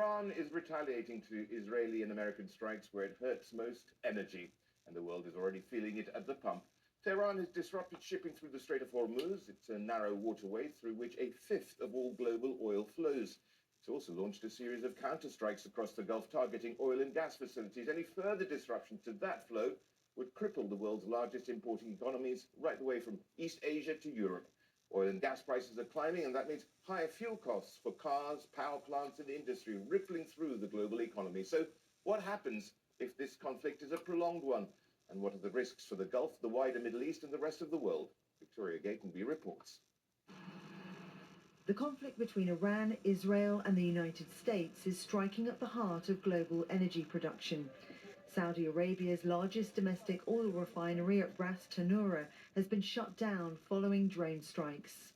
Iran is retaliating to Israeli and American strikes where it hurts most: energy, and the world is already feeling it at the pump. Tehran has disrupted shipping through the Strait of Hormuz. It's a narrow waterway through which a fifth of all global oil flows. It's also launched a series of counterstrikes across the Gulf targeting oil and gas facilities. Any further disruption to that flow would cripple the world's largest importing economies right the way from East Asia to Europe. Oil and gas prices are climbing, and that means higher fuel costs for cars, power plants, and industry, rippling through the global economy. So what happens if this conflict is a prolonged one? And what are the risks for the Gulf, the wider Middle East, and the rest of the world? Victoria Gatenby reports. The conflict between Iran, Israel, and the United States is striking at the heart of global energy production. Saudi Arabia's largest domestic oil refinery at Ras Tanura has been shut down following drone strikes.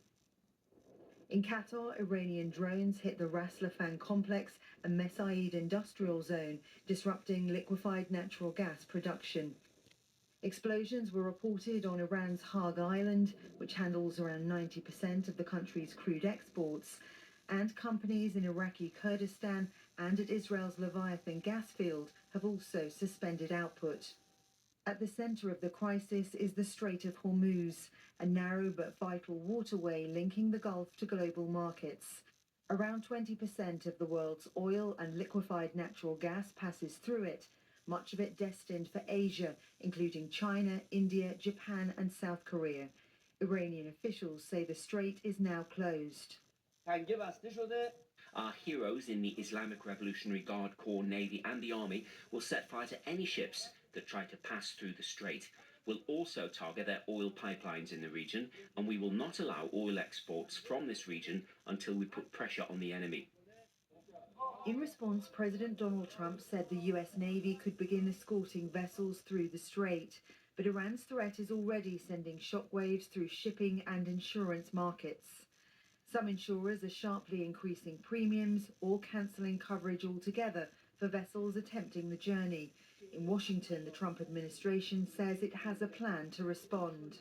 In Qatar, Iranian drones hit the Ras Laffan complex and Mesaid industrial zone, disrupting liquefied natural gas production. Explosions were reported on Iran's Haag Island, which handles around 90% of the country's crude exports, and companies in Iraqi Kurdistan and at Israel's Leviathan gas field have also suspended output. At the center of the crisis is the Strait of Hormuz, a narrow but vital waterway linking the Gulf to global markets. Around 20% of the world's oil and liquefied natural gas passes through it, much of it destined for Asia, including China, India, Japan, and South Korea. Iranian officials say the strait is now closed. Our heroes in the Islamic Revolutionary Guard Corps, Navy, and the Army will set fire to any ships that try to pass through the strait. We'll also target their oil pipelines in the region, and we will not allow oil exports from this region until we put pressure on the enemy. In response, President Donald Trump said the U.S. Navy could begin escorting vessels through the strait. But Iran's threat is already sending shockwaves through shipping and insurance markets. Some insurers are sharply increasing premiums or cancelling coverage altogether for vessels attempting the journey. In Washington, the Trump administration says it has a plan to respond.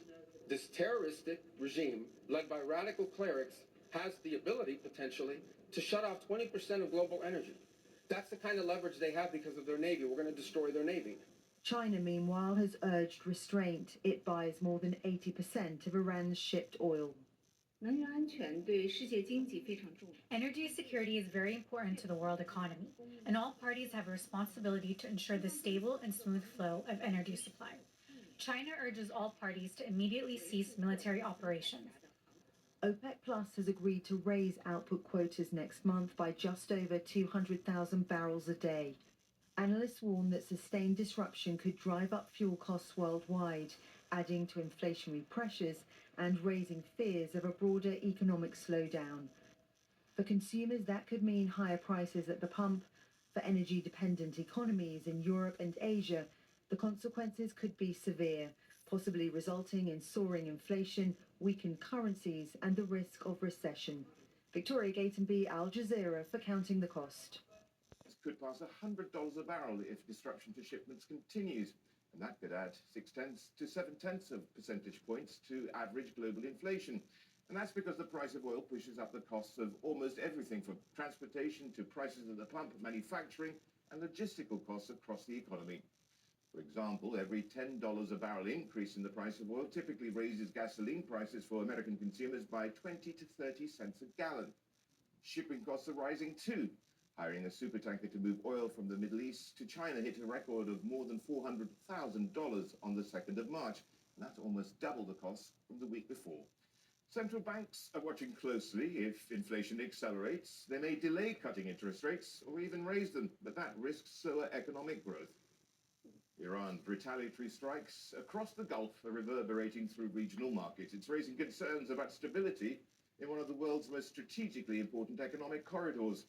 This terroristic regime, led by radical clerics, has the ability, potentially, to shut off 20% of global energy. That's the kind of leverage they have because of their Navy. We're going to destroy their Navy. China, meanwhile, has urged restraint. It buys more than 80% of Iran's shipped oil. Energy security is very important to the world economy, and all parties have a responsibility to ensure the stable and smooth flow of energy supply. China urges all parties to immediately cease military operations. OPEC Plus has agreed to raise output quotas next month by just over 200,000 barrels a day. Analysts warn that sustained disruption could drive up fuel costs worldwide, adding to inflationary pressures and raising fears of a broader economic slowdown. For consumers, that could mean higher prices at the pump. For energy-dependent economies in Europe and Asia, the consequences could be severe, possibly resulting in soaring inflation, weakened currencies, and the risk of recession. Victoria Gatenby, Al Jazeera, for Counting the Cost. This could pass $100 a barrel if disruption to shipments continues, and that could add 0.6 to 0.7 of percentage points to average global inflation. And that's because the price of oil pushes up the costs of almost everything from transportation to prices at the pump, manufacturing, and logistical costs across the economy. For example, every $10 a barrel increase in the price of oil typically raises gasoline prices for American consumers by 20 to 30 cents a gallon. Shipping costs are rising too. Hiring a supertanker to move oil from the Middle East to China hit a record of more than $400,000 on the 2nd of March, and that's almost double the cost from the week before. Central banks are watching closely. If inflation accelerates, they may delay cutting interest rates or even raise them, but that risks slower economic growth. Iran's retaliatory strikes across the Gulf are reverberating through regional markets. It's raising concerns about stability in one of the world's most strategically important economic corridors.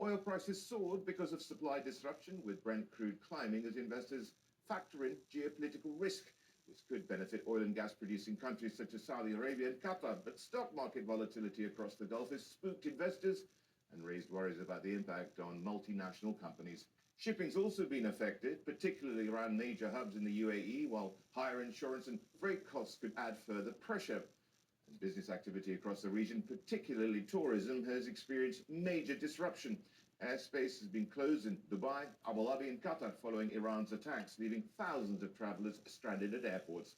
Oil prices soared because of supply disruption, with Brent crude climbing as investors factor in geopolitical risk. This could benefit oil and gas producing countries such as Saudi Arabia and Qatar, but stock market volatility across the Gulf has spooked investors and raised worries about the impact on multinational companies. Shipping's also been affected, particularly around major hubs in the UAE, while higher insurance and freight costs could add further pressure. And business activity across the region, particularly tourism, has experienced major disruption. Airspace has been closed in Dubai, Abu Dhabi and Qatar following Iran's attacks, leaving thousands of travellers stranded at airports.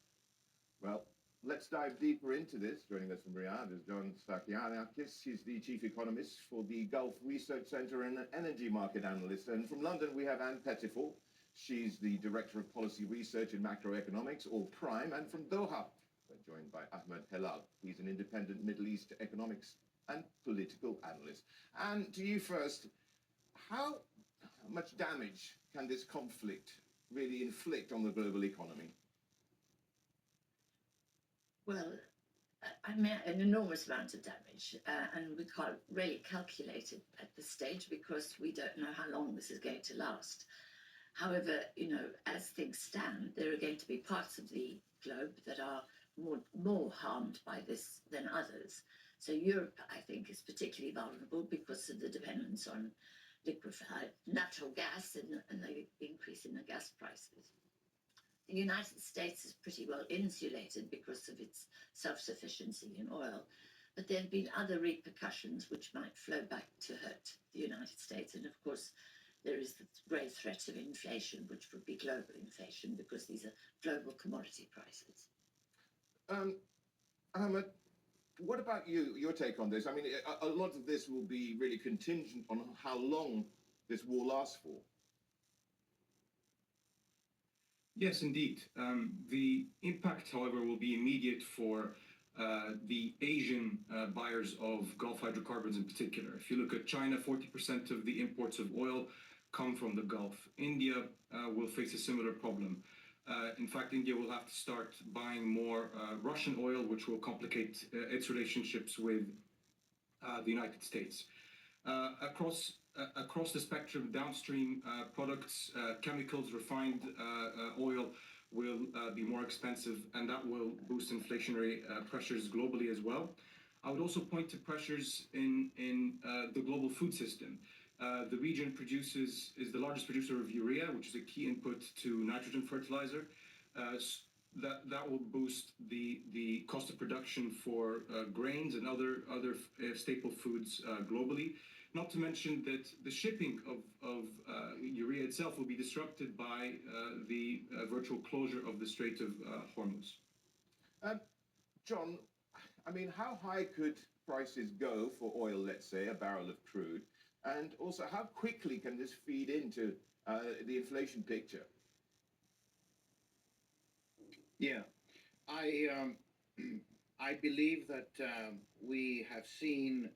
Well, let's dive deeper into this. Joining us from Riyadh is John Stakianakis. He's the chief economist for the Gulf Research Centre and an energy market analyst. And from London, we have Anne Pettifor. She's the director of policy research in macroeconomics, or PRIME. And from Doha, we're joined by Ahmed Helal. He's an independent Middle East economics and political analyst. And to you first, how much damage can this conflict really inflict on the global economy? Well, I mean, an enormous amount of damage, and we can't really calculate it at this stage because we don't know how long this is going to last. However, as things stand, there are going to be parts of the globe that are more harmed by this than others. So Europe, I think, is particularly vulnerable because of the dependence on liquefied natural gas and the increase in the gas prices. The United States is pretty well insulated because of its self-sufficiency in oil, but there have been other repercussions which might flow back to hurt the United States. And of course, there is the great threat of inflation, which would be global inflation because these are global commodity prices. Ahmed, what about your take on this? I mean, a lot of this will be really contingent on how long this war lasts for. Yes, indeed. The impact, however, will be immediate for the Asian buyers of Gulf hydrocarbons in particular. If you look at China, 40% of the imports of oil come from the Gulf. India will face a similar problem. In fact, India will have to start buying more Russian oil, which will complicate its relationships with the United States. Across the spectrum, downstream products, chemicals, refined oil will be more expensive, and that will boost inflationary pressures globally as well. I would also point to pressures in the global food system. The region is the largest producer of urea, which is a key input to nitrogen fertilizer. That will boost the cost of production for grains and other staple foods globally. Not to mention that the shipping of urea itself will be disrupted by the virtual closure of the Strait of Hormuz. John, I mean, how high could prices go for oil, let's say, a barrel of crude? And also, how quickly can this feed into the inflation picture? Yeah, I believe that we have seen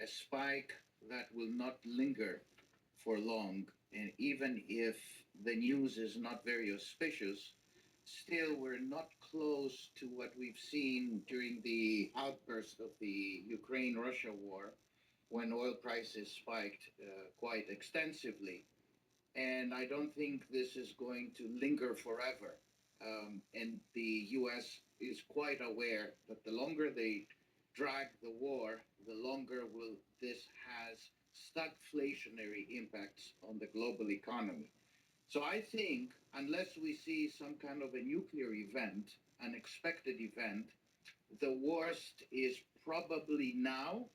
a spike that will not linger for long, and even if the news is not very auspicious, still we're not close to what we've seen during the outburst of the Ukraine-Russia war, when oil prices spiked quite extensively. And I don't think this is going to linger forever. And the U.S. is quite aware that the longer they drag the war, the longer will this has stagflationary impacts on the global economy. So I think unless we see some kind of a nuclear event, an expected event, the worst is probably now,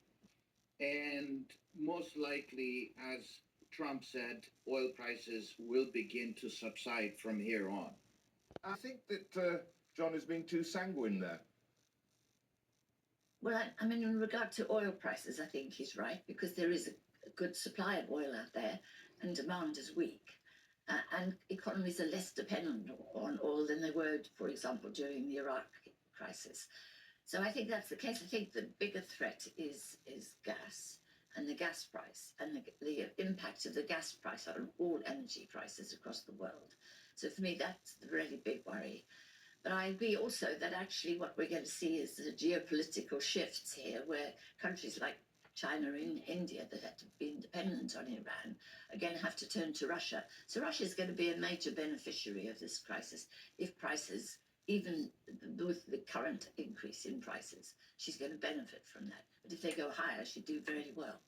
and most likely, as Trump said, oil prices will begin to subside from here on. I think that John is being too sanguine there. Well, I mean, in regard to oil prices, I think he's right because there is a good supply of oil out there and demand is weak. And economies are less dependent on oil than they were, for example, during the Iraq crisis. So I think that's the case. I think the bigger threat is gas and the gas price and the impact of the gas price on all energy prices across the world. So for me, that's the really big worry. But I agree also that actually what we're going to see is the geopolitical shifts here where countries like China and India that have been dependent on Iran are going to have to turn to Russia. So Russia is going to be a major beneficiary of this crisis if prices, even with the current increase in prices, she's going to benefit from that. But if they go higher, she'd do very well.